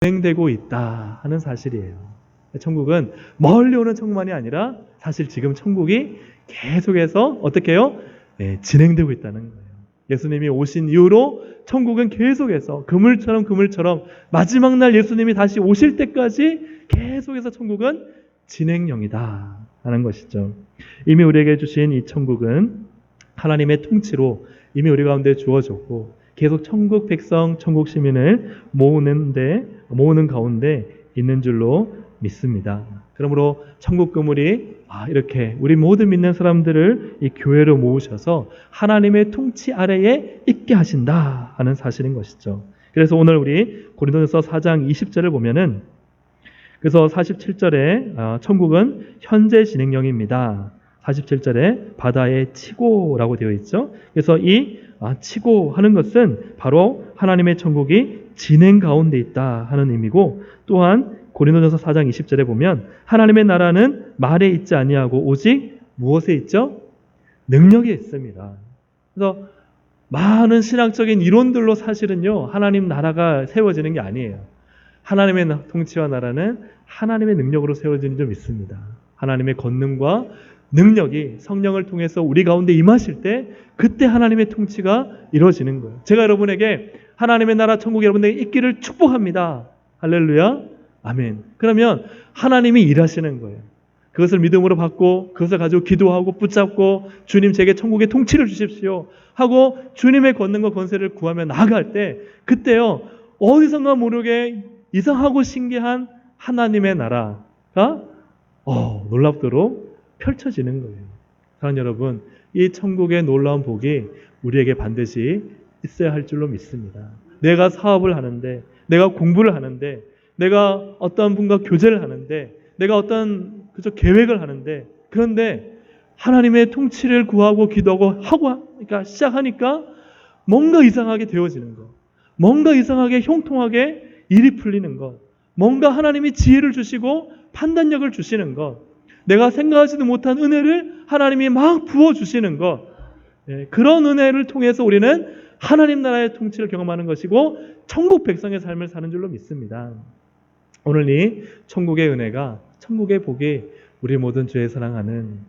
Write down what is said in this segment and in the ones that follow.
진행되고 있다 하는 사실이에요. 천국은 멀리 오는 천국만이 아니라 사실 지금 천국이 계속해서 어떻게 해요? 네, 진행되고 있다는 거예요. 예수님이 오신 이후로 천국은 계속해서 그물처럼 마지막 날 예수님이 다시 오실 때까지 계속해서 천국은 진행형이다 하는 것이죠. 이미 우리에게 주신 이 천국은 하나님의 통치로 이미 우리 가운데 주어졌고 계속 천국 백성, 천국 시민을 모으는 가운데 있는 줄로 믿습니다. 그러므로 천국 그물이 이렇게 우리 모든 믿는 사람들을 이 교회로 모으셔서 하나님의 통치 아래에 있게 하신다 하는 사실인 것이죠. 그래서 오늘 우리 고린도전서 4장 20절을 보면은 그래서 47절에 천국은 현재 진행형입니다. 47절에 바다의 치고라고 되어 있죠. 그래서 이 치고 하는 것은 바로 하나님의 천국이 진행 가운데 있다 하는 의미고, 또한 고린도전서 4장 20절에 보면 하나님의 나라는 말에 있지 아니하고 오직 무엇에 있죠? 능력에 있습니다. 그래서 많은 신학적인 이론들로 사실은요 하나님 나라가 세워지는 게 아니에요. 하나님의 통치와 나라는 하나님의 능력으로 세워지는 줄 믿습니다. 하나님의 권능과 능력이 성령을 통해서 우리 가운데 임하실 때 그때 하나님의 통치가 이루어지는 거예요. 제가 여러분에게 하나님의 나라 천국이 여러분에게 있기를 축복합니다. 할렐루야. 아멘. 그러면 하나님이 일하시는 거예요. 그것을 믿음으로 받고 그것을 가지고 기도하고 붙잡고 주님 제게 천국의 통치를 주십시오 하고 주님의 권능과 권세를 구하며 나아갈 때 그때요 어디선가 모르게 이상하고 신기한 하나님의 나라가 놀랍도록 펼쳐지는 거예요. 사랑하는 여러분, 이 천국의 놀라운 복이 우리에게 반드시 있어야 할 줄로 믿습니다. 내가 사업을 하는데, 내가 공부를 하는데, 내가 어떤 분과 교제를 하는데, 내가 어떤 계획을 하는데, 그런데 하나님의 통치를 구하고 기도하고 그러니까 시작하니까 뭔가 이상하게 되어지는 것, 뭔가 이상하게 형통하게 일이 풀리는 것, 뭔가 하나님이 지혜를 주시고 판단력을 주시는 것, 내가 생각하지도 못한 은혜를 하나님이 막 부어주시는 것, 그런 은혜를 통해서 우리는 하나님 나라의 통치를 경험하는 것이고 천국 백성의 삶을 사는 줄로 믿습니다. 오늘 이 천국의 은혜가, 천국의 복이 우리 모든 주의 사랑하는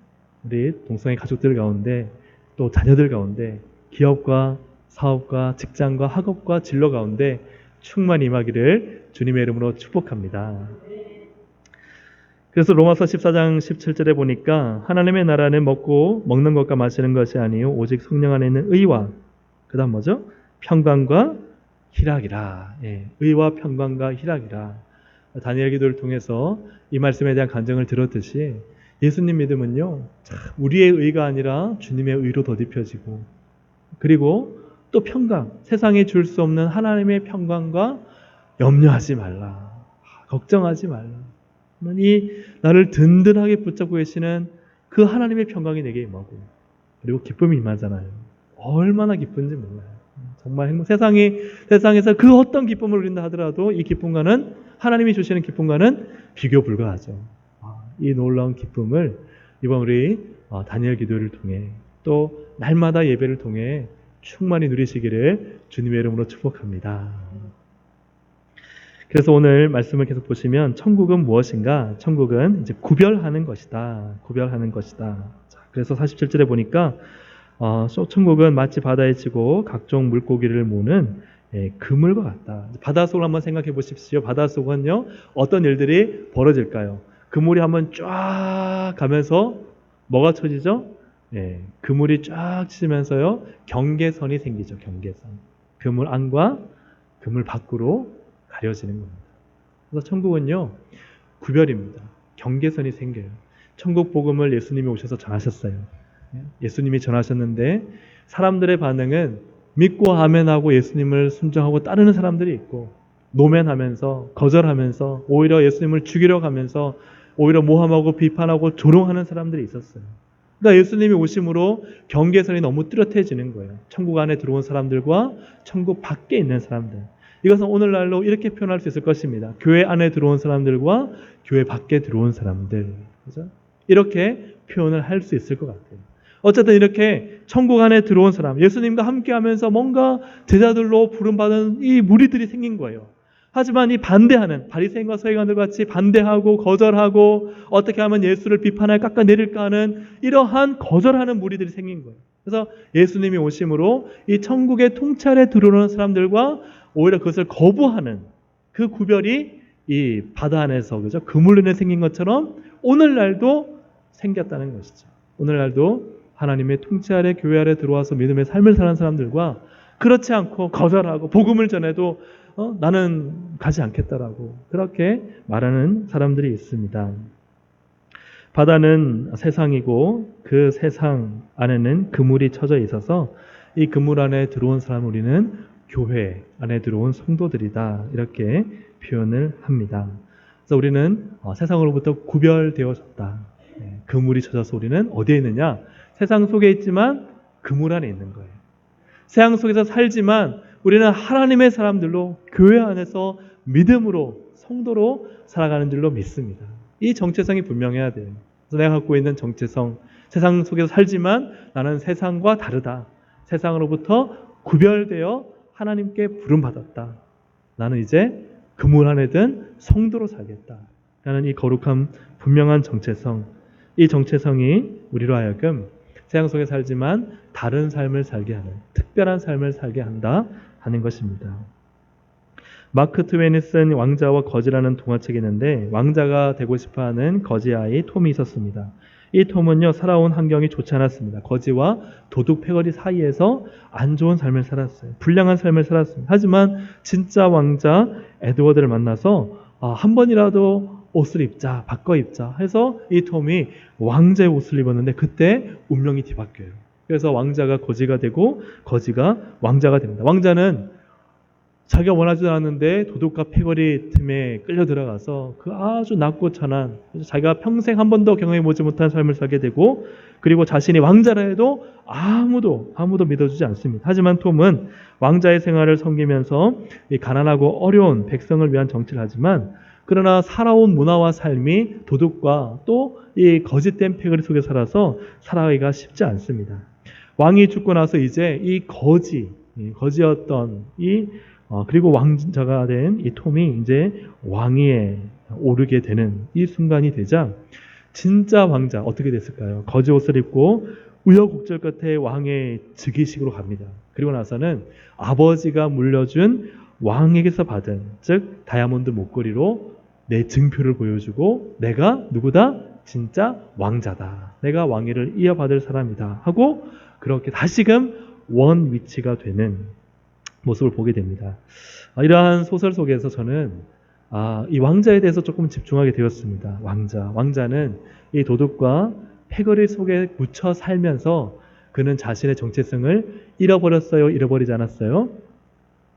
우리 동성애 가족들 가운데, 또 자녀들 가운데, 기업과 사업과 직장과 학업과 진로 가운데 충만히 임하기를 주님의 이름으로 축복합니다. 그래서 로마서 14장 17절에 보니까 하나님의 나라는 먹는 것과 마시는 것이 아니요 오직 성령 안에 있는 의와, 그 다음 뭐죠? 평강과 희락이라. 의와 평강과 희락이라. 다니엘 기도를 통해서 이 말씀에 대한 간증을 들었듯이 예수님 믿음은요 우리의 의가 아니라 주님의 의로 더딥혀지고, 그리고 또 평강, 세상에 줄 수 없는 하나님의 평강과 염려하지 말라, 걱정하지 말라, 이 나를 든든하게 붙잡고 계시는 그 하나님의 평강이 내게 임하고, 그리고 기쁨이 임하잖아요. 얼마나 기쁜지 몰라요. 정말 세상에서 그 어떤 기쁨을 누린다 하더라도 이 기쁨과는, 하나님이 주시는 기쁨과는 비교 불가하죠. 이 놀라운 기쁨을 이번 우리 다니엘 기도를 통해 또 날마다 예배를 통해 충만히 누리시기를 주님의 이름으로 축복합니다. 그래서 오늘 말씀을 계속 보시면 천국은 무엇인가? 천국은 이제 구별하는 것이다. 구별하는 것이다. 그래서 47절에 보니까 천국은 마치 바다에 치고 각종 물고기를 모는 그물과 같다. 바닷속을 한번 생각해 보십시오. 바닷속은요 어떤 일들이 벌어질까요? 그물이 한번 쫙 가면서 뭐가 쳐지죠? 그물이 쫙 치면서요 경계선이 생기죠. 경계선. 그물 안과 그물 밖으로 가려지는 겁니다. 그래서 천국은요 구별입니다. 경계선이 생겨요. 천국 복음을 예수님이 오셔서 전하셨어요. 예수님이 전하셨는데 사람들의 반응은 믿고 아멘하고 예수님을 순종하고 따르는 사람들이 있고, 노면하면서 거절하면서 오히려 예수님을 죽이려 가면서 오히려 모함하고 비판하고 조롱하는 사람들이 있었어요. 그러니까 예수님이 오심으로 경계선이 너무 뚜렷해지는 거예요. 천국 안에 들어온 사람들과 천국 밖에 있는 사람들. 이것은 오늘날로 이렇게 표현할 수 있을 것입니다. 교회 안에 들어온 사람들과 교회 밖에 들어온 사람들. 그죠? 이렇게 표현을 할 수 있을 것 같아요. 어쨌든 이렇게 천국 안에 들어온 사람, 예수님과 함께 하면서 뭔가 제자들로 부름받은 이 무리들이 생긴 거예요. 하지만 이 반대하는 바리새인과 서기관들 같이 반대하고 거절하고 어떻게 하면 예수를 비판하여 깎아내릴까 하는 이러한 거절하는 무리들이 생긴 거예요. 그래서 예수님이 오심으로 이 천국의 통찰에 들어오는 사람들과 오히려 그것을 거부하는 그 구별이 이 바다 안에서 그죠? 그물론에 생긴 것처럼 오늘날도 생겼다는 것이죠. 오늘날도 하나님의 통치 아래 교회 아래 들어와서 믿음의 삶을 사는 사람들과 그렇지 않고 거절하고 복음을 전해도 나는 가지 않겠다라고 그렇게 말하는 사람들이 있습니다. 바다는 세상이고 그 세상 안에는 그물이 쳐져 있어서 이 그물 안에 들어온 사람 우리는 교회 안에 들어온 성도들이다 이렇게 표현을 합니다. 그래서 우리는 세상으로부터 구별되어졌다. 그물이 쳐져서 우리는 어디에 있느냐? 세상 속에 있지만 그물 안에 있는 거예요. 세상 속에서 살지만 우리는 하나님의 사람들로 교회 안에서 믿음으로 성도로 살아가는 줄로 믿습니다. 이 정체성이 분명해야 돼요. 그래서 내가 갖고 있는 정체성, 세상 속에서 살지만 나는 세상과 다르다. 세상으로부터 구별되어 하나님께 부름받았다. 나는 이제 그물 안에 든 성도로 살겠다. 라는 이 거룩한 분명한 정체성, 이 정체성이 우리로 하여금 세상 속에 살지만 다른 삶을 살게 하는 특별한 삶을 살게 한다 하는 것입니다. 마크 트웨인이 쓴 왕자와 거지라는 동화책이 있는데 왕자가 되고 싶어하는 거지 아이 톰이 있었습니다. 이 톰은요 살아온 환경이 좋지 않았습니다. 거지와 도둑 패거리 사이에서 안 좋은 삶을 살았어요. 불량한 삶을 살았습니다. 하지만 진짜 왕자 에드워드를 만나서 한 번이라도 옷을 입자, 바꿔 입자 해서 이 톰이 왕자의 옷을 입었는데 그때 운명이 뒤바뀌어요. 그래서 왕자가 거지가 되고 거지가 왕자가 됩니다. 왕자는 자기가 원하지도 않았는데 도둑과 패거리 틈에 끌려 들어가서 그 아주 낮고 천한 자기가 평생 한 번도 경험해보지 못한 삶을 살게 되고 그리고 자신이 왕자라 해도 아무도 믿어주지 않습니다. 하지만 톰은 왕자의 생활을 섬기면서 이 가난하고 어려운 백성을 위한 정치를 하지만 그러나 살아온 문화와 삶이 도둑과 또 이 거짓된 패거리 속에 살아서 살아가기가 쉽지 않습니다. 왕이 죽고 나서 이제 이 거지였던 그리고 왕자가 된 이 톰이 이제 왕위에 오르게 되는 이 순간이 되자 진짜 왕자 어떻게 됐을까요? 거지 옷을 입고 우여곡절 끝에 왕의 즉위식으로 갑니다. 그리고 나서는 아버지가 물려준 왕에게서 받은 즉 다이아몬드 목걸이로 내 증표를 보여주고 내가 누구다? 진짜 왕자다. 내가 왕위를 이어받을 사람이다. 하고 그렇게 다시금 원 위치가 되는 모습을 보게 됩니다. 이러한 소설 속에서 저는 이 왕자에 대해서 조금 집중하게 되었습니다. 왕자는 이 도둑과 패거리 속에 묻혀 살면서 그는 자신의 정체성을 잃어버렸어요? 잃어버리지 않았어요?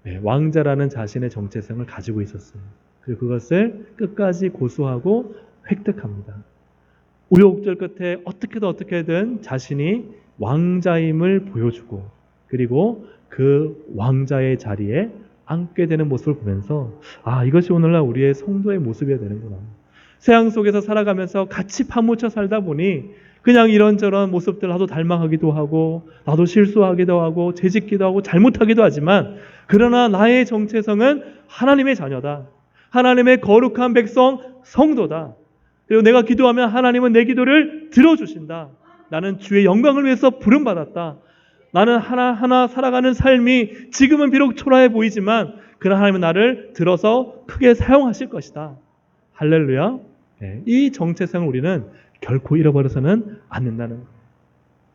네, 왕자라는 자신의 정체성을 가지고 있었어요. 그리고 그것을 끝까지 고수하고 획득합니다. 우여곡절 끝에 어떻게든 자신이 왕자임을 보여주고 그리고 그 왕자의 자리에 앉게 되는 모습을 보면서 이것이 오늘날 우리의 성도의 모습이어야 되는구나. 세상 속에서 살아가면서 같이 파묻혀 살다 보니 그냥 이런저런 모습들 나도 닮아가기도 하고 나도 실수하기도 하고 죄짓기도 하고 잘못하기도 하지만 그러나 나의 정체성은 하나님의 자녀다. 하나님의 거룩한 백성 성도다. 그리고 내가 기도하면 하나님은 내 기도를 들어주신다. 나는 주의 영광을 위해서 부름받았다. 나는 하나하나 살아가는 삶이 지금은 비록 초라해 보이지만 그러나 하나님은 나를 들어서 크게 사용하실 것이다. 할렐루야. 이 정체성을 우리는 결코 잃어버려서는 않는다는 거예요.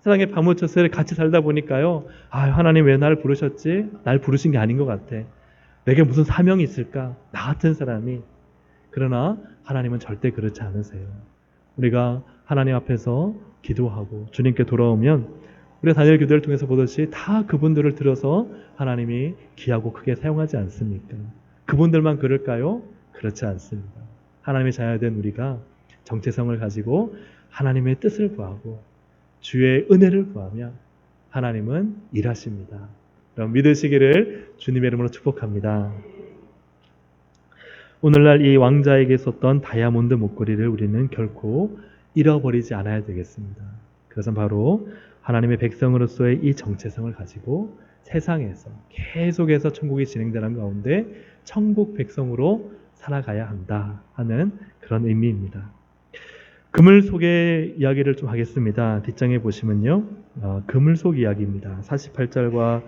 세상에 파묻혀서 같이 살다 보니까요. 하나님 왜 나를 부르셨지? 날 부르신 게 아닌 것 같아. 내게 무슨 사명이 있을까? 나 같은 사람이. 그러나 하나님은 절대 그렇지 않으세요. 우리가 하나님 앞에서 기도하고 주님께 돌아오면 우리가 다니엘 교대를 통해서 보듯이 다 그분들을 들어서 하나님이 귀하고 크게 사용하지 않습니까? 그분들만 그럴까요? 그렇지 않습니다. 하나님의 자녀된 우리가 정체성을 가지고 하나님의 뜻을 구하고 주의 은혜를 구하며 하나님은 일하십니다. 그럼 믿으시기를 주님의 이름으로 축복합니다. 오늘날 이 왕자에게 썼던 다이아몬드 목걸이를 우리는 결코 잃어버리지 않아야 되겠습니다. 그것은 바로 하나님의 백성으로서의 이 정체성을 가지고 세상에서 계속해서 천국이 진행되는 가운데 천국 백성으로 살아가야 한다 하는 그런 의미입니다. 그물 속의 이야기를 좀 하겠습니다. 뒷장에 보시면요. 그물 속 이야기입니다. 48절과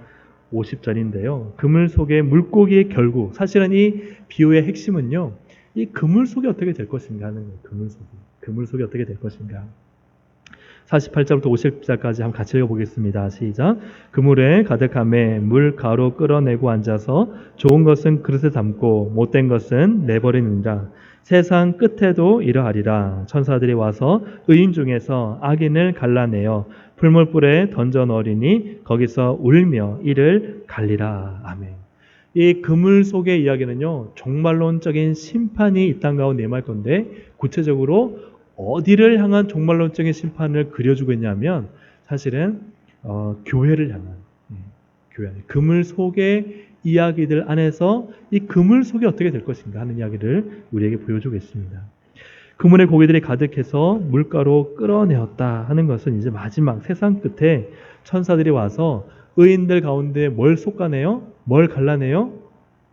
50절인데요. 그물 속의 물고기의 결국, 사실은 이 비유의 핵심은요. 이 그물 속이 어떻게 될 것인가 하는 거예요. 그물 속이 어떻게 될 것인가. 48절부터 50절까지 한번 같이 읽어보겠습니다. 시작. 그물에 가득함에 물 가로 끌어내고 앉아서 좋은 것은 그릇에 담고 못된 것은 내버리느니라. 세상 끝에도 이러하리라. 천사들이 와서 의인 중에서 악인을 갈라내어 풀물불에 던져 넣으리니 거기서 울며 이를 갈리라. 아멘. 이 그물 속의 이야기는요, 종말론적인 심판이 이 땅 가운데 임할 건데, 구체적으로 어디를 향한 종말론적인 심판을 그려주고 있냐면 사실은 교회를 향한, 교회 안에 그물 속의 이야기들 안에서 이 그물 속이 어떻게 될 것인가 하는 이야기를 우리에게 보여주고 있습니다. 그물에 고기들이 가득해서 물가로 끌어내었다 하는 것은 이제 마지막 세상 끝에 천사들이 와서 의인들 가운데 뭘 솎아내요? 뭘 갈라내요?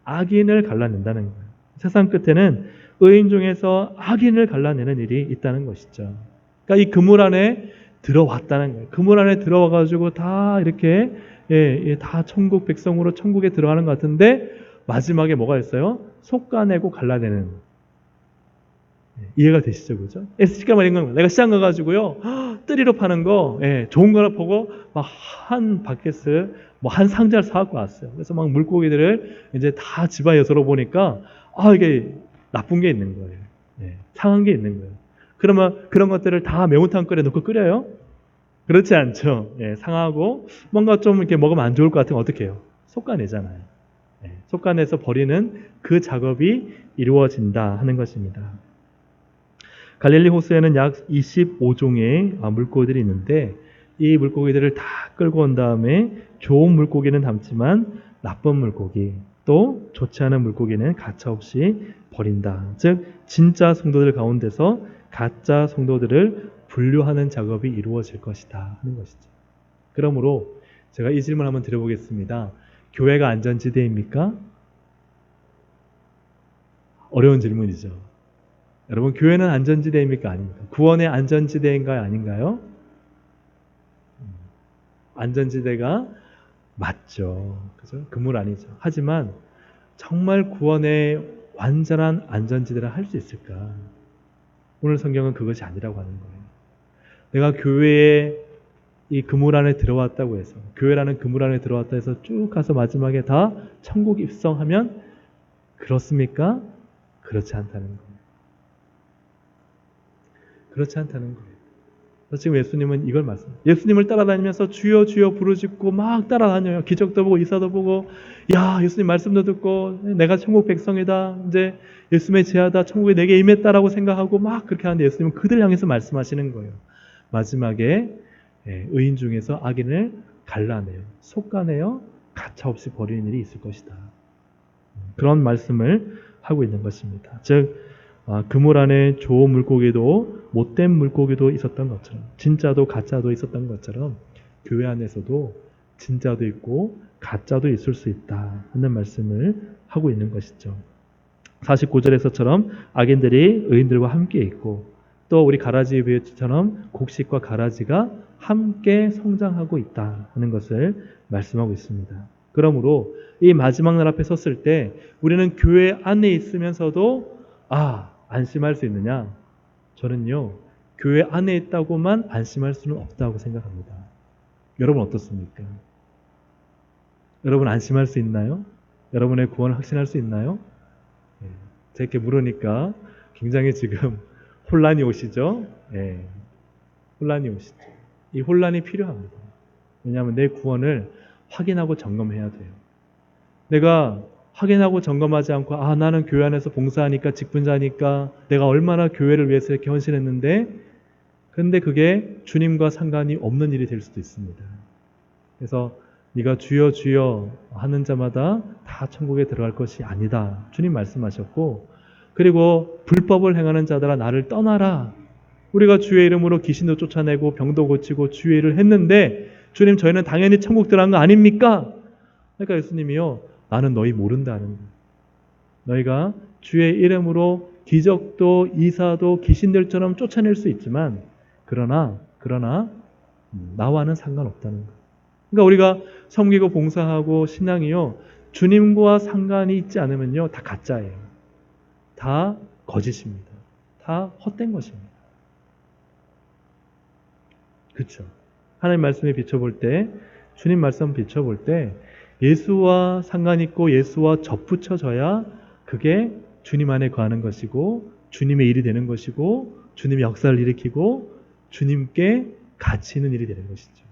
악인을 갈라낸다는 거예요. 세상 끝에는 의인 중에서 악인을 갈라내는 일이 있다는 것이죠. 그러니까 이 그물 안에 들어왔다는 거예요. 그물 안에 들어와가지고 다 이렇게 다 천국 백성으로 천국에 들어가는 것 같은데 마지막에 뭐가 있어요? 솎아내고 갈라내는. 이해가 되시죠, 그죠? SC가 말인 건 내가 시장 가가지고요 뜨리로 파는 거 좋은 거라 보고 막 한 바켓을 한 상자를 사갖고 왔어요. 그래서 막 물고기들을 이제 다 집안에 열어보니까 이게 나쁜 게 있는 거예요. 상한 게 있는 거예요. 그러면 그런 것들을 다 매운탕 끓여 놓고 끓여요? 그렇지 않죠. 상하고 뭔가 좀 이렇게 먹으면 안 좋을 것 같으면 어떻게 해요? 솎아내잖아요. 솎아내서 버리는 그 작업이 이루어진다 하는 것입니다. 갈릴리 호수에는 약 25종의 물고기들이 있는데 이 물고기들을 다 끌고 온 다음에 좋은 물고기는 담지만 나쁜 물고기 또 좋지 않은 물고기는 가차없이 버린다. 즉 진짜 성도들 가운데서 가짜 성도들을 분류하는 작업이 이루어질 것이다 하는 것이죠. 그러므로 제가 이 질문 한번 드려보겠습니다. 교회가 안전지대입니까? 어려운 질문이죠. 여러분, 교회는 안전지대입니까? 아닙니까? 구원의 안전지대인가요? 아닌가요? 안전지대가 맞죠. 그죠? 그물 아니죠. 하지만 정말 구원의 완전한 안전지대를 할 수 있을까? 오늘 성경은 그것이 아니라고 하는 거예요. 내가 교회에 이 그물 안에 들어왔다고 해서, 교회라는 그물 안에 들어왔다 해서 쭉 가서 마지막에 다 천국 입성하면 그렇습니까? 그렇지 않다는 거예요. 그렇지 않다는 거예요. 지금 예수님은 이걸 말씀해요. 예수님을 따라다니면서 주여 주여 부르짖고 막 따라다녀요. 기적도 보고 이사도 보고 야 예수님 말씀도 듣고 내가 천국 백성이다. 이제 예수님의 제하다. 천국에 내게 임했다라고 생각하고 막 그렇게 하는데 예수님은 그들 향해서 말씀하시는 거예요. 마지막에 의인 중에서 악인을 갈라내요. 솎아내요. 가차없이 버리는 일이 있을 것이다. 그런 말씀을 하고 있는 것입니다. 즉 그물 안에 좋은 물고기도 못된 물고기도 있었던 것처럼 진짜도 가짜도 있었던 것처럼 교회 안에서도 진짜도 있고 가짜도 있을 수 있다 하는 말씀을 하고 있는 것이죠. 49절에서처럼 악인들이 의인들과 함께 있고 또 우리 가라지의 비유처럼 곡식과 가라지가 함께 성장하고 있다 하는 것을 말씀하고 있습니다. 그러므로 이 마지막 날 앞에 섰을 때 우리는 교회 안에 있으면서도 안심할 수 있느냐? 저는요, 교회 안에 있다고만 안심할 수는 없다고 생각합니다. 여러분 어떻습니까? 여러분 안심할 수 있나요? 여러분의 구원을 확신할 수 있나요? 제가 이렇게 물으니까 굉장히 지금 혼란이 오시죠? 혼란이 오시죠. 이 혼란이 필요합니다. 왜냐하면 내 구원을 확인하고 점검해야 돼요. 내가 확인하고 점검하지 않고 나는 교회 안에서 봉사하니까 직분자니까 내가 얼마나 교회를 위해서 이렇게 헌신했는데 근데 그게 주님과 상관이 없는 일이 될 수도 있습니다. 그래서 네가 주여 주여 하는 자마다 다 천국에 들어갈 것이 아니다. 주님 말씀하셨고 그리고 불법을 행하는 자들아 나를 떠나라. 우리가 주의 이름으로 귀신도 쫓아내고 병도 고치고 주의 일을 했는데 주님 저희는 당연히 천국 들어간 거 아닙니까? 그러니까 예수님이요, 나는 너희 모른다는 거예요. 너희가 주의 이름으로 기적도 이사도 귀신들처럼 쫓아낼 수 있지만 그러나 나와는 상관없다는 거예요. 그러니까 우리가 섬기고 봉사하고 신앙이요, 주님과 상관이 있지 않으면요, 다 가짜예요. 다 거짓입니다. 다 헛된 것입니다. 그렇죠? 하나님 말씀에 비춰볼 때, 주님 말씀 비춰볼 때 예수와 상관 있고 예수와 접붙여져야 그게 주님 안에 거하는 것이고 주님의 일이 되는 것이고 주님의 역사를 일으키고 주님께 가치 있는 일이 되는 것이죠.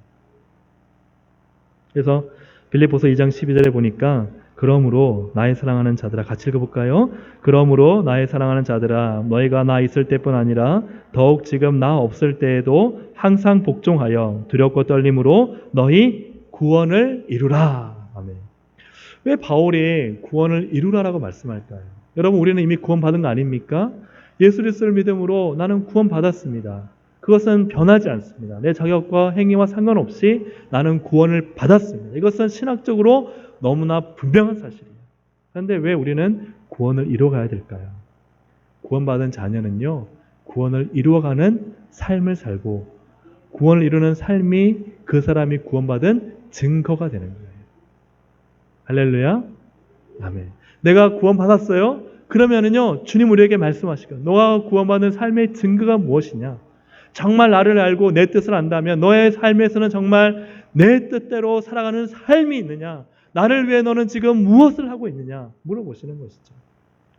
그래서 빌립보서 2장 12절에 보니까 그러므로 나의 사랑하는 자들아, 같이 읽어볼까요? 그러므로 나의 사랑하는 자들아, 너희가 나 있을 때뿐 아니라 더욱 지금 나 없을 때에도 항상 복종하여 두렵고 떨림으로 너희 구원을 이루라. 아멘. 왜 바울이 구원을 이루라라고 말씀할까요? 여러분, 우리는 이미 구원받은 거 아닙니까? 예수 그리스도를 믿음으로 나는 구원받았습니다. 그것은 변하지 않습니다. 내 자격과 행위와 상관없이 나는 구원을 받았습니다. 이것은 신학적으로 너무나 분명한 사실이에요. 그런데 왜 우리는 구원을 이루어가야 될까요? 구원받은 자녀는요, 구원을 이루어가는 삶을 살고 구원을 이루는 삶이 그 사람이 구원받은 증거가 되는 거예요. 할렐루야. 아멘. 내가 구원받았어요? 그러면은요, 주님 우리에게 말씀하시고, 너가 구원받은 삶의 증거가 무엇이냐? 정말 나를 알고 내 뜻을 안다면 너의 삶에서는 정말 내 뜻대로 살아가는 삶이 있느냐? 나를 위해 너는 지금 무엇을 하고 있느냐? 물어보시는 것이죠.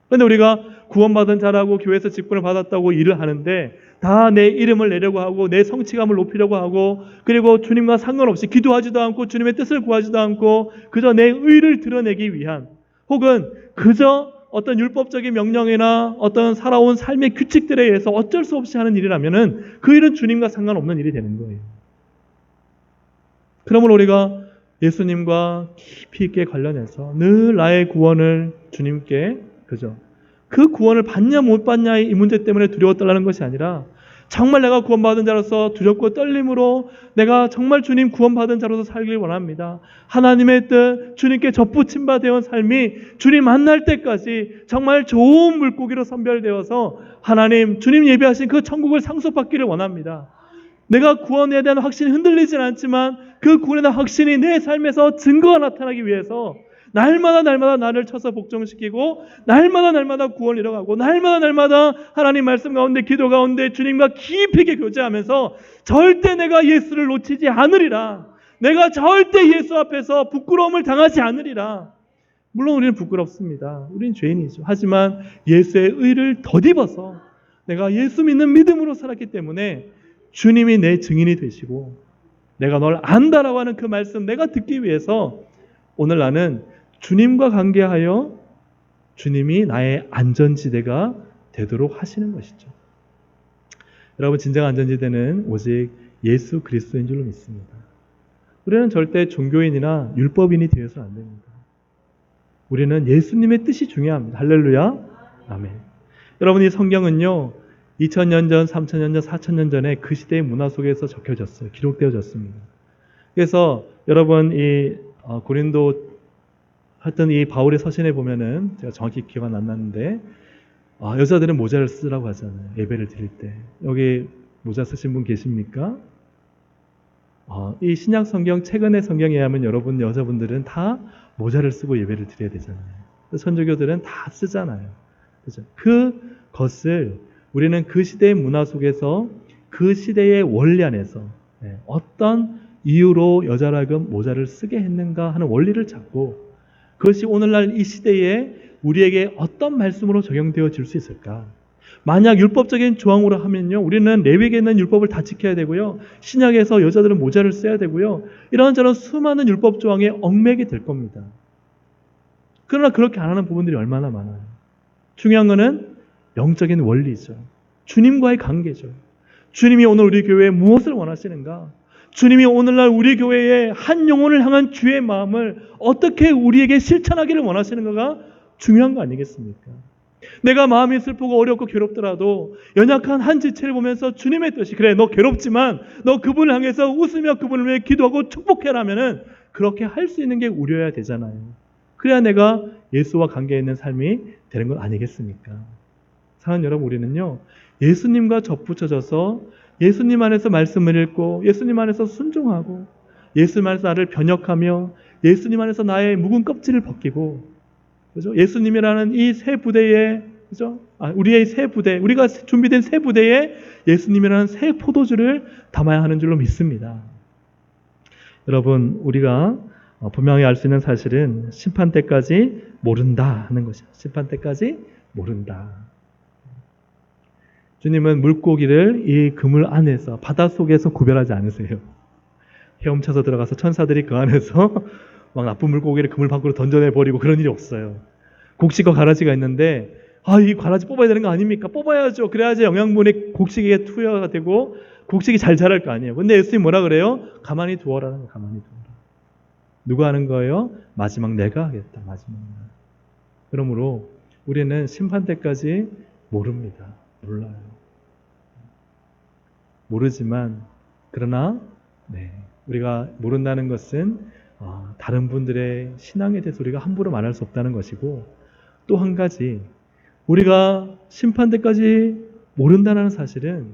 그런데 우리가 구원받은 자라고 교회에서 직분을 받았다고 일을 하는데 다 내 이름을 내려고 하고 내 성취감을 높이려고 하고 그리고 주님과 상관없이 기도하지도 않고 주님의 뜻을 구하지도 않고 그저 내 의를 드러내기 위한 혹은 그저 어떤 율법적인 명령이나 어떤 살아온 삶의 규칙들에 의해서 어쩔 수 없이 하는 일이라면은 그 일은 주님과 상관없는 일이 되는 거예요. 그러므로 우리가 예수님과 깊이 있게 관련해서 늘 나의 구원을 주님께 그죠? 그 구원을 받냐 못 받냐 이 문제 때문에 두려워 떨라는 것이 아니라 정말 내가 구원받은 자로서 두렵고 떨림으로 내가 정말 주님 구원받은 자로서 살길 원합니다. 하나님의 뜻, 주님께 접붙임 바 되어 온 삶이 주님 만날 때까지 정말 좋은 물고기로 선별되어서 하나님, 주님 예비하신 그 천국을 상속받기를 원합니다. 내가 구원에 대한 확신이 흔들리진 않지만 그 구원에 대한 확신이 내 삶에서 증거가 나타나기 위해서 날마다 나를 쳐서 복종시키고 날마다 구원을 이뤄가고 날마다 하나님 말씀 가운데 기도 가운데 주님과 깊이 있게 교제하면서 절대 내가 예수를 놓치지 않으리라. 내가 절대 예수 앞에서 부끄러움을 당하지 않으리라. 물론 우리는 부끄럽습니다. 우리는 죄인이죠. 하지만 예수의 의를 덧입어서 내가 예수 믿는 믿음으로 살았기 때문에 주님이 내 증인이 되시고 내가 널 안다라고 하는 그 말씀 내가 듣기 위해서 오늘 나는 주님과 관계하여 주님이 나의 안전지대가 되도록 하시는 것이죠. 여러분, 진정한 안전지대는 오직 예수 그리스도인 줄로 믿습니다. 우리는 절대 종교인이나 율법인이 되어서는 안 됩니다. 우리는 예수님의 뜻이 중요합니다. 할렐루야. 아멘. 여러분, 이 성경은요 2000년 전, 3000년 전, 4000년 전에 그 시대의 문화 속에서 적혀졌어요. 기록되어졌습니다. 그래서 여러분 이 고린도 하여튼 이 바울의 서신에 보면은 제가 정확히 기억은 안 나는데 여자들은 모자를 쓰라고 하잖아요. 예배를 드릴 때. 여기 모자 쓰신 분 계십니까? 이 신약 성경 최근의 성경에 의하면 여러분 여자분들은 다 모자를 쓰고 예배를 드려야 되잖아요. 선조교들은 다 쓰잖아요. 그죠? 그것을 우리는 그 시대의 문화 속에서 그 시대의 원리 안에서 어떤 이유로 여자라금 모자를 쓰게 했는가 하는 원리를 찾고 그것이 오늘날 이 시대에 우리에게 어떤 말씀으로 적용되어질 수 있을까? 만약 율법적인 조항으로 하면요, 우리는 레위기에 있는 율법을 다 지켜야 되고요, 신약에서 여자들은 모자를 써야 되고요, 이런저런 수많은 율법 조항에 얽매게 될 겁니다. 그러나 그렇게 안 하는 부분들이 얼마나 많아요. 중요한 것은 영적인 원리죠. 주님과의 관계죠. 주님이 오늘 우리 교회에 무엇을 원하시는가? 주님이 오늘날 우리 교회에 한 영혼을 향한 주의 마음을 어떻게 우리에게 실천하기를 원하시는가가 중요한 거 아니겠습니까? 내가 마음이 슬프고 어렵고 괴롭더라도 연약한 한 지체를 보면서 주님의 뜻이 그래 너 괴롭지만 너 그분을 향해서 웃으며 그분을 위해 기도하고 축복해라면은 그렇게 할 수 있는 게 우려야 되잖아요. 그래야 내가 예수와 관계 있는 삶이 되는 건 아니겠습니까? 사랑하는 여러분, 우리는요, 예수님과 접붙여져서 예수님 안에서 말씀을 읽고 예수님 안에서 순종하고 예수님 안에서 나를 변혁하며 예수님 안에서 나의 묵은 껍질을 벗기고, 그죠? 예수님이라는 이 새 부대에, 그죠? 우리의 새 부대, 우리가 준비된 새 부대에 예수님이라는 새 포도주를 담아야 하는 줄로 믿습니다. 여러분, 우리가 분명히 알 수 있는 사실은 심판 때까지 모른다 하는 것이죠. 심판 때까지 모른다. 주님은 물고기를 이 그물 안에서, 바닷속에서 구별하지 않으세요. 헤엄쳐서 들어가서 천사들이 그 안에서 막 나쁜 물고기를 그물 밖으로 던져내버리고 그런 일이 없어요. 곡식과 가라지가 있는데 이 가라지 뽑아야 되는 거 아닙니까? 뽑아야죠. 그래야지 영양분이 곡식에 투여가 되고 곡식이 잘 자랄 거 아니에요. 근데 예수님 뭐라 그래요? 가만히 두어라는 거예요. 가만히 두어라. 누가 하는 거예요? 마지막 내가 하겠다. 마지막 내가. 그러므로 우리는 심판 때까지 모릅니다. 몰라요. 모르지만 그러나 우리가 모른다는 것은 다른 분들의 신앙에 대해서 우리가 함부로 말할 수 없다는 것이고, 또 한 가지 우리가 심판 때까지 모른다는 사실은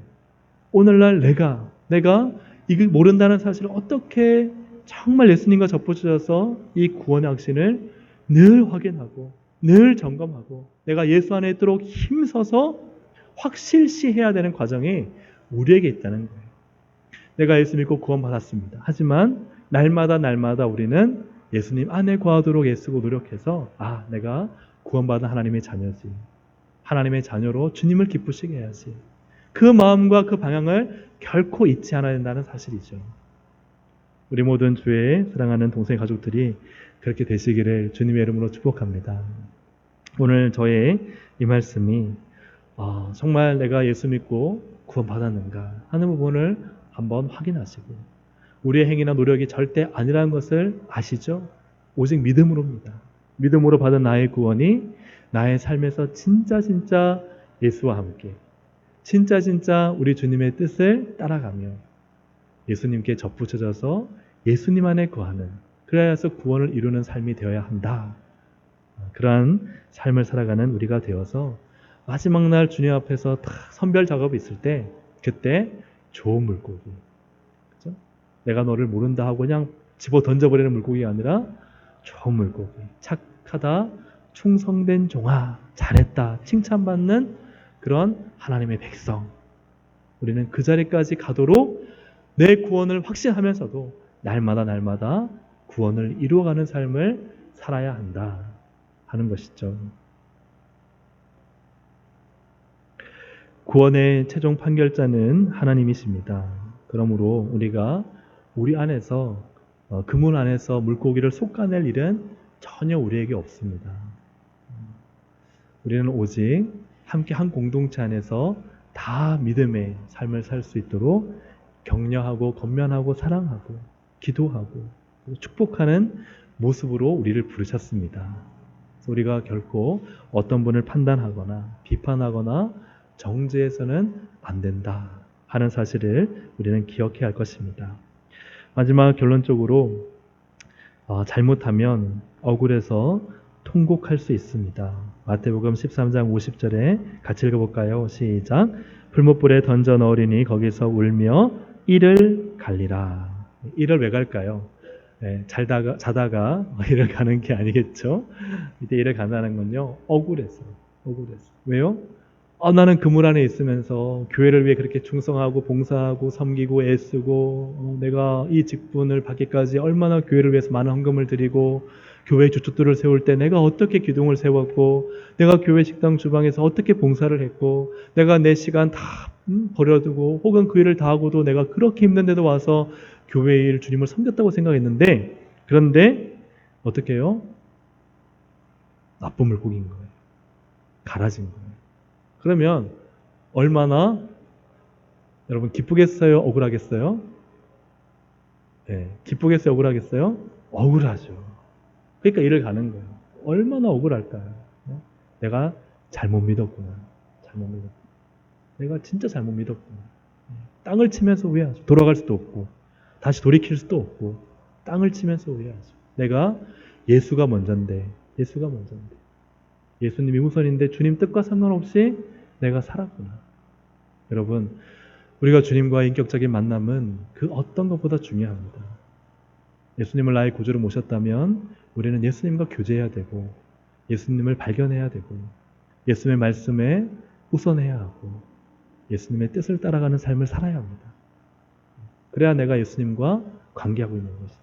오늘날 내가 이걸 모른다는 사실을 어떻게 정말 예수님과 접붙여서 이 구원의 확신을 늘 확인하고 늘 점검하고 내가 예수 안에 있도록 힘써서 확실시해야 되는 과정이 우리에게 있다는 거예요. 내가 예수 믿고 구원받았습니다. 하지만 날마다 우리는 예수님 안에 거하도록 애쓰고 노력해서 내가 구원받은 하나님의 자녀지. 하나님의 자녀로 주님을 기쁘시게 해야지. 그 마음과 그 방향을 결코 잊지 않아야 된다는 사실이죠. 우리 모든 주의 사랑하는 동생 가족들이 그렇게 되시기를 주님의 이름으로 축복합니다. 오늘 저의 이 말씀이 정말 내가 예수 믿고 구원받았는가 하는 부분을 한번 확인하시고, 우리의 행위나 노력이 절대 아니라는 것을 아시죠? 오직 믿음으로입니다. 믿음으로 받은 나의 구원이 나의 삶에서 진짜 예수와 함께 진짜 우리 주님의 뜻을 따라가며 예수님께 접붙여져서 예수님 안에 거하는, 그래야서 구원을 이루는 삶이 되어야 한다. 그러한 삶을 살아가는 우리가 되어서 마지막 날 주님 앞에서 다 선별 작업이 있을 때, 그때 좋은 물고기, 그렇죠? 내가 너를 모른다 하고 그냥 집어 던져버리는 물고기가 아니라 좋은 물고기, 착하다, 충성된 종아, 잘했다, 칭찬받는 그런 하나님의 백성, 우리는 그 자리까지 가도록 내 구원을 확신하면서도 날마다 구원을 이루어가는 삶을 살아야 한다 하는 것이죠. 구원의 최종 판결자는 하나님이십니다. 그러므로 우리가 우리 안에서 그물 안에서 물고기를 솎아낼 일은 전혀 우리에게 없습니다. 우리는 오직 함께 한 공동체 안에서 다 믿음의 삶을 살 수 있도록 격려하고 권면하고 사랑하고 기도하고 축복하는 모습으로 우리를 부르셨습니다. 그래서 우리가 결코 어떤 분을 판단하거나 비판하거나 정죄해서는 안 된다 하는 사실을 우리는 기억해야 할 것입니다. 마지막 결론적으로 잘못하면 억울해서 통곡할 수 있습니다. 마태복음 13장 50절에 같이 읽어볼까요? 시작. 풀무불에 던져 넣으리니 거기서 울며 이를 갈리라. 이를 왜 갈까요? 자다가 이를 가는 게 아니겠죠? 이때 이를 간다는 건요, 억울해서. 왜요? 나는 그물 안에 있으면서 교회를 위해 그렇게 충성하고 봉사하고 섬기고 애쓰고 내가 이 직분을 받기까지 얼마나 교회를 위해서 많은 헌금을 드리고 교회 주춧돌을 세울 때 내가 어떻게 기둥을 세웠고 내가 교회 식당 주방에서 어떻게 봉사를 했고 내가 내 시간 다 버려두고 혹은 그 일을 다 하고도 내가 그렇게 힘든데도 와서 교회 일 주님을 섬겼다고 생각했는데, 그런데 어떻게 해요? 나쁜 물고기인 거예요. 갈아진 거예요. 그러면 얼마나 여러분 기쁘겠어요? 억울하겠어요? 기쁘겠어요? 억울하겠어요? 억울하죠. 그러니까 이를 가는 거예요. 얼마나 억울할까요? 내가 잘못 믿었구나. 내가 진짜 잘못 믿었구나. 땅을 치면서 후회하죠. 돌아갈 수도 없고 다시 돌이킬 수도 없고 땅을 치면서 후회하죠. 내가 예수가 먼저인데, 예수가 먼저인데, 예수님이 우선인데 주님 뜻과 상관없이 내가 살았구나. 여러분, 우리가 주님과의 인격적인 만남은 그 어떤 것보다 중요합니다. 예수님을 나의 구주로 모셨다면 우리는 예수님과 교제해야 되고, 예수님을 발견해야 되고, 예수님의 말씀에 우선해야 하고, 예수님의 뜻을 따라가는 삶을 살아야 합니다. 그래야 내가 예수님과 관계하고 있는 것이죠.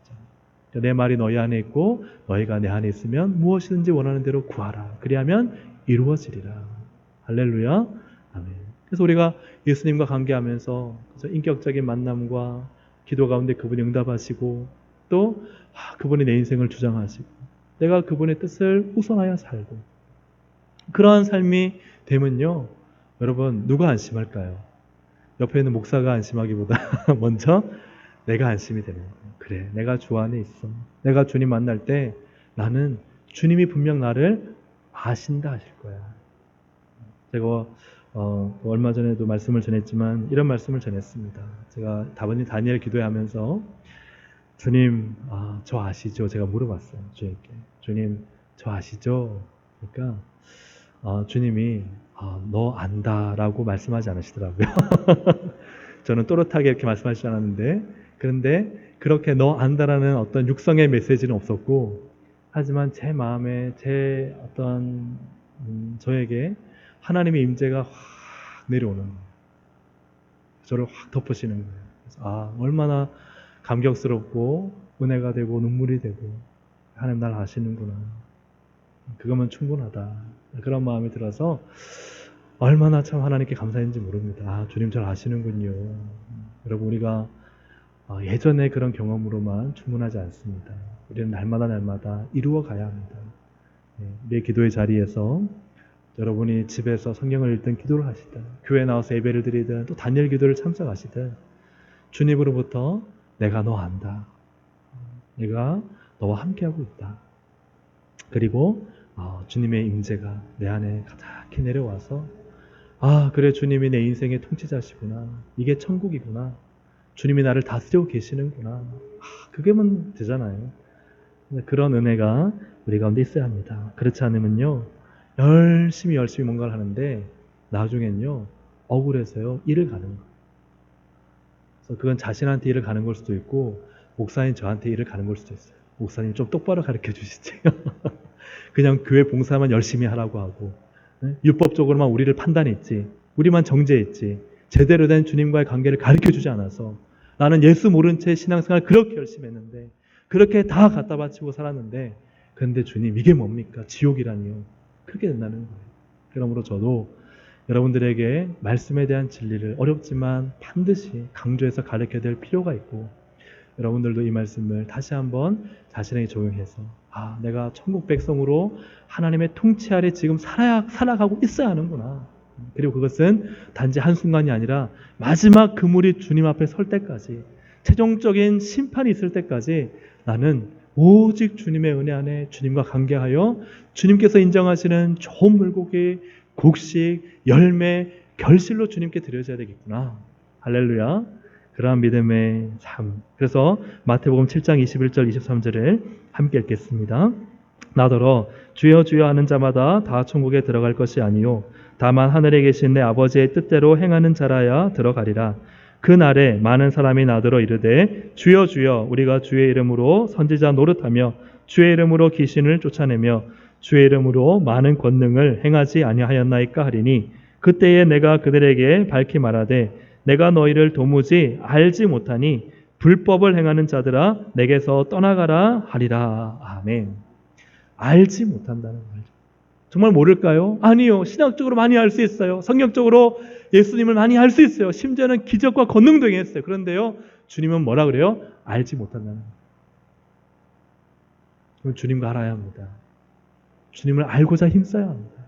내 말이 너희 안에 있고 너희가 내 안에 있으면 무엇이든지 원하는 대로 구하라. 그리하면 이루어지리라. 할렐루야. 아멘. 그래서 우리가 예수님과 관계하면서 인격적인 만남과 기도 가운데 그분이 응답하시고 또 그분이 내 인생을 주장하시고 내가 그분의 뜻을 우선하여 살고 그러한 삶이 되면요. 여러분 누가 안심할까요? 옆에 있는 목사가 안심하기보다 먼저 내가 안심이 되는 거예요. 그래, 내가 주 안에 있어. 내가 주님 만날 때 나는 주님이 분명 나를 아신다 하실 거야. 제가 얼마 전에도 말씀을 전했지만 이런 말씀을 전했습니다. 제가 다니엘 기도하면서 주님, 저 아시죠? 제가 물어봤어요. 주님께. 주님, 저 아시죠? 그러니까 주님이 너 안다라고 말씀하지 않으시더라고요. 저는 또렷하게 이렇게 말씀하시지 않았는데 그런데 그렇게 너 안다라는 어떤 육성의 메시지는 없었고 하지만 제 마음에 제 어떤 저에게 하나님의 임재가 확 내려오는 거예요. 저를 확 덮으시는 거예요. 그래서 얼마나 감격스럽고 은혜가 되고 눈물이 되고 하나님 날 아시는구나. 그거면 충분하다. 그런 마음이 들어서 얼마나 참 하나님께 감사했는지 모릅니다. 주님 잘 아시는군요. 여러분 우리가 예전에 그런 경험으로만 충분하지 않습니다. 우리는 날마다 이루어 가야 합니다. 내 기도의 자리에서 여러분이 집에서 성경을 읽든 기도를 하시든 교회 나와서 예배를 드리든 또 단일 기도를 참석하시든 주님으로부터 내가 너 안다. 내가 너와 함께하고 있다. 그리고 주님의 임재가 내 안에 가득히 내려와서 그래 주님이 내 인생의 통치자시구나. 이게 천국이구나. 주님이 나를 다스리고 계시는구나. 그게면 되잖아요. 그런 은혜가 우리 가운데 있어야 합니다. 그렇지 않으면요. 열심히 뭔가를 하는데 나중엔요. 억울해서요. 일을 가는 거예요. 그래서 그건 자신한테 일을 가는 걸 수도 있고 목사님 저한테 일을 가는 걸 수도 있어요. 목사님 좀 똑바로 가르쳐 주시지. 그냥 교회 봉사만 열심히 하라고 하고 율법적으로만 우리를 판단했지. 우리만 정죄했지. 제대로 된 주님과의 관계를 가르쳐 주지 않아서 나는 예수 모른 채 신앙생활 그렇게 열심히 했는데 그렇게 다 갖다 바치고 살았는데 그런데 주님 이게 뭡니까? 지옥이라니요. 그렇게 된다는 거예요. 그러므로 저도 여러분들에게 말씀에 대한 진리를 어렵지만 반드시 강조해서 가르쳐야 될 필요가 있고 여러분들도 이 말씀을 다시 한번 자신에게 적용해서 내가 천국 백성으로 하나님의 통치 아래 지금 살아가고 있어야 하는구나. 그리고 그것은 단지 한순간이 아니라 마지막 그물이 주님 앞에 설 때까지 최종적인 심판이 있을 때까지 나는 오직 주님의 은혜 안에 주님과 관계하여 주님께서 인정하시는 좋은 물고기, 곡식, 열매, 결실로 주님께 드려져야 되겠구나. 할렐루야. 그러한 믿음의 삶. 그래서 마태복음 7장 21절 23절을 함께 읽겠습니다. 나더러 주여 주여 하는 자마다 다 천국에 들어갈 것이 아니요 다만 하늘에 계신 내 아버지의 뜻대로 행하는 자라야 들어가리라. 그날에 많은 사람이 나더러 이르되 주여 주여 우리가 주의 이름으로 선지자 노릇하며 주의 이름으로 귀신을 쫓아내며 주의 이름으로 많은 권능을 행하지 아니하였나이까 하리니 그때에 내가 그들에게 밝히 말하되 내가 너희를 도무지 알지 못하니 불법을 행하는 자들아 내게서 떠나가라 하리라. 아멘. 알지 못한다는 말이죠. 정말 모를까요? 아니요. 신학적으로 많이 알 수 있어요. 성경적으로 예수님을 많이 알 수 있어요. 심지어는 기적과 권능도 행했어요. 그런데요. 주님은 뭐라 그래요? 알지 못한다는 거예요. 주님과 알아야 합니다. 주님을 알고자 힘써야 합니다.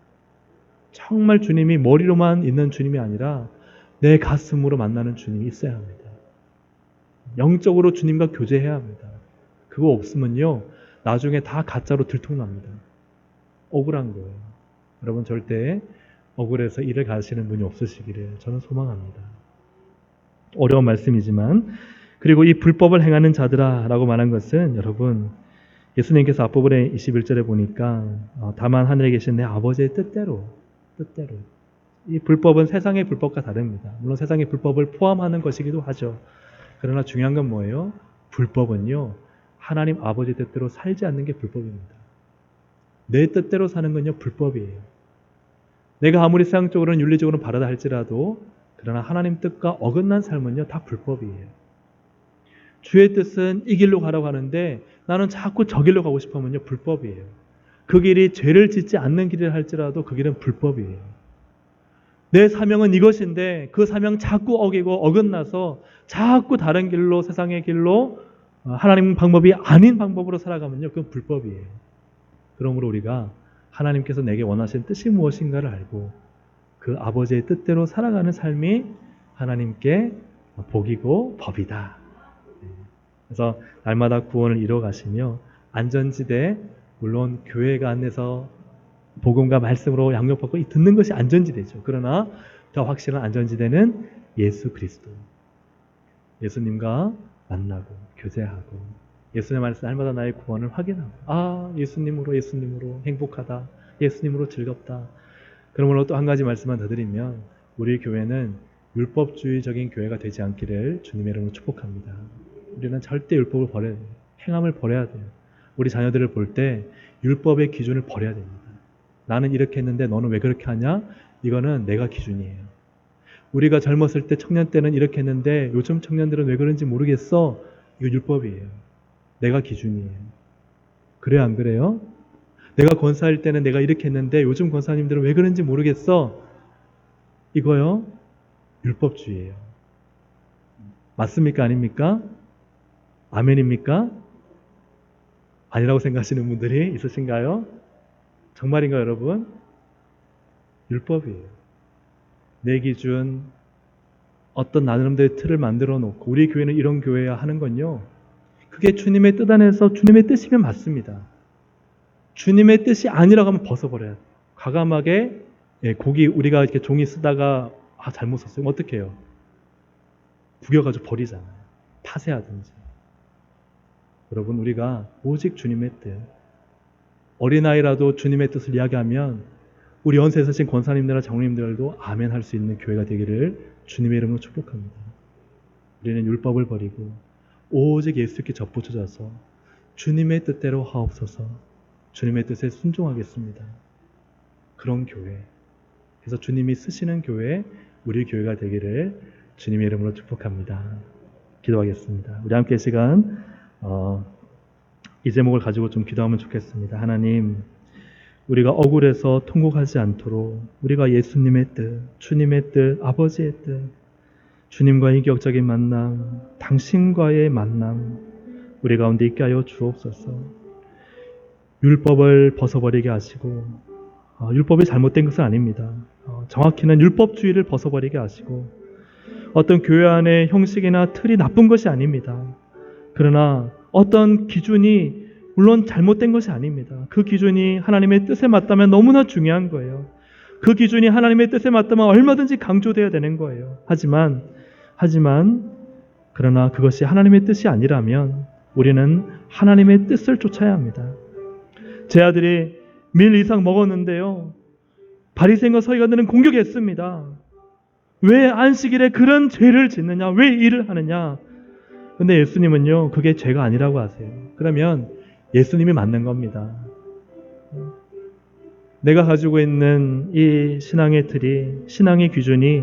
정말 주님이 머리로만 있는 주님이 아니라 내 가슴으로 만나는 주님이 있어야 합니다. 영적으로 주님과 교제해야 합니다. 그거 없으면요. 나중에 다 가짜로 들통납니다. 억울한 거예요. 여러분 절대 억울해서 일을 가시는 분이 없으시기를 저는 소망합니다. 어려운 말씀이지만 그리고 이 불법을 행하는 자들아라고 말한 것은 여러분 예수님께서 앞부분에 21절에 보니까 다만 하늘에 계신 내 아버지의 뜻대로 이 불법은 세상의 불법과 다릅니다. 물론 세상의 불법을 포함하는 것이기도 하죠. 그러나 중요한 건 뭐예요? 불법은요 하나님 아버지 뜻대로 살지 않는 게 불법입니다. 내 뜻대로 사는 건요 불법이에요. 내가 아무리 세상적으로는 윤리적으로는 바르다 할지라도 그러나 하나님 뜻과 어긋난 삶은요 다 불법이에요. 주의 뜻은 이 길로 가라고 하는데 나는 자꾸 저 길로 가고 싶으면요 불법이에요. 그 길이 죄를 짓지 않는 길이라 할지라도 그 길은 불법이에요. 내 사명은 이것인데 그 사명 자꾸 어기고 어긋나서 자꾸 다른 길로 세상의 길로 하나님 방법이 아닌 방법으로 살아가면요 그건 불법이에요. 그러므로 우리가 하나님께서 내게 원하시는 뜻이 무엇인가를 알고 그 아버지의 뜻대로 살아가는 삶이 하나님께 복이고 법이다. 그래서 날마다 구원을 이뤄가시며 안전지대, 물론 교회가 안에서 복음과 말씀으로 양육받고 듣는 것이 안전지대죠. 그러나 더 확실한 안전지대는 예수 그리스도. 예수님과 만나고 교제하고 예수님의 말씀 날마다 나의 구원을 확인하고 예수님으로 행복하다. 예수님으로 즐겁다. 그러므로 또 한 가지 말씀만 더 드리면 우리 교회는 율법주의적인 교회가 되지 않기를 주님의 이름으로 축복합니다. 우리는 절대 율법을 버려야 돼요. 행함을 버려야 돼요. 우리 자녀들을 볼 때 율법의 기준을 버려야 됩니다. 나는 이렇게 했는데 너는 왜 그렇게 하냐? 이거는 내가 기준이에요. 우리가 젊었을 때 청년 때는 이렇게 했는데 요즘 청년들은 왜 그런지 모르겠어. 이거 율법이에요. 내가 기준이에요. 그래요 안 그래요? 내가 권사일 때는 내가 이렇게 했는데 요즘 권사님들은 왜 그런지 모르겠어. 이거요 율법주의예요. 맞습니까 아닙니까? 아멘입니까? 아니라고 생각하시는 분들이 있으신가요? 정말인가요 여러분? 율법이에요. 내 기준 어떤 나름대로의 틀을 만들어 놓고 우리 교회는 이런 교회야 하는 건요 그게 주님의 뜻 안에서 주님의 뜻이면 맞습니다. 주님의 뜻이 아니라고 하면 벗어버려야 돼요. 과감하게 고기 우리가 이렇게 종이 쓰다가 잘못 썼어요. 어떻게 해요? 구겨가지고 버리잖아요. 파쇄하든지. 여러분 우리가 오직 주님의 뜻 어린아이라도 주님의 뜻을 이야기하면 우리 연세에 서신 권사님들과 장로님들도 아멘 할 수 있는 교회가 되기를 주님의 이름으로 축복합니다. 우리는 율법을 버리고 오직 예수께 접붙여져서 주님의 뜻대로 하옵소서 주님의 뜻에 순종하겠습니다. 그런 교회 그래서 주님이 쓰시는 교회 우리 교회가 되기를 주님의 이름으로 축복합니다. 기도하겠습니다. 우리 함께 시간 이 제목을 가지고 좀 기도하면 좋겠습니다. 하나님 우리가 억울해서 통곡하지 않도록 우리가 예수님의 뜻, 주님의 뜻, 아버지의 뜻 주님과의 인격적인 만남, 당신과의 만남 우리 가운데 있게 하여 주옵소서. 율법을 벗어버리게 하시고 율법이 잘못된 것은 아닙니다. 정확히는 율법주의를 벗어버리게 하시고 어떤 교회 안의 형식이나 틀이 나쁜 것이 아닙니다. 그러나 어떤 기준이 물론 잘못된 것이 아닙니다. 그 기준이 하나님의 뜻에 맞다면 너무나 중요한 거예요. 그 기준이 하나님의 뜻에 맞다면 얼마든지 강조되어야 되는 거예요. 하지만 그러나 그것이 하나님의 뜻이 아니라면 우리는 하나님의 뜻을 쫓아야 합니다. 제 아들이 밀 이상 먹었는데요. 바리새인과 서기관들은 공격했습니다. 왜 안식일에 그런 죄를 짓느냐? 왜 일을 하느냐? 근데 예수님은요. 그게 죄가 아니라고 하세요. 그러면 예수님이 맞는 겁니다. 내가 가지고 있는 이 신앙의 틀이 신앙의 기준이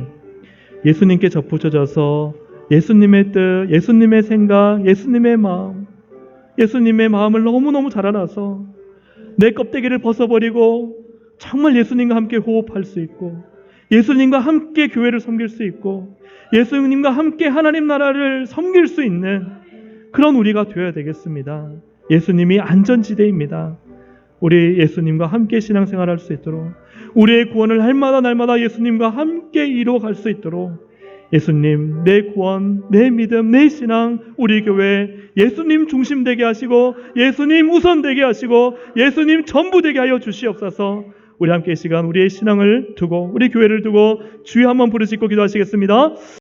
예수님께 접붙여져서 예수님의 뜻, 예수님의 생각, 예수님의 마음을 너무너무 잘 알아서 내 껍데기를 벗어버리고 정말 예수님과 함께 호흡할 수 있고 예수님과 함께 교회를 섬길 수 있고 예수님과 함께 하나님 나라를 섬길 수 있는 그런 우리가 되어야 되겠습니다. 예수님이 안전지대입니다. 우리 예수님과 함께 신앙생활할 수 있도록 우리의 구원을 날마다 예수님과 함께 이루어갈 수 있도록 예수님, 내 구원, 내 믿음, 내 신앙, 우리 교회 예수님 중심되게 하시고 예수님 우선되게 하시고 예수님 전부되게 하여 주시옵소서. 우리 함께 이 시간 우리의 신앙을 두고 우리 교회를 두고 주여 한번 부르짖고 기도하시겠습니다.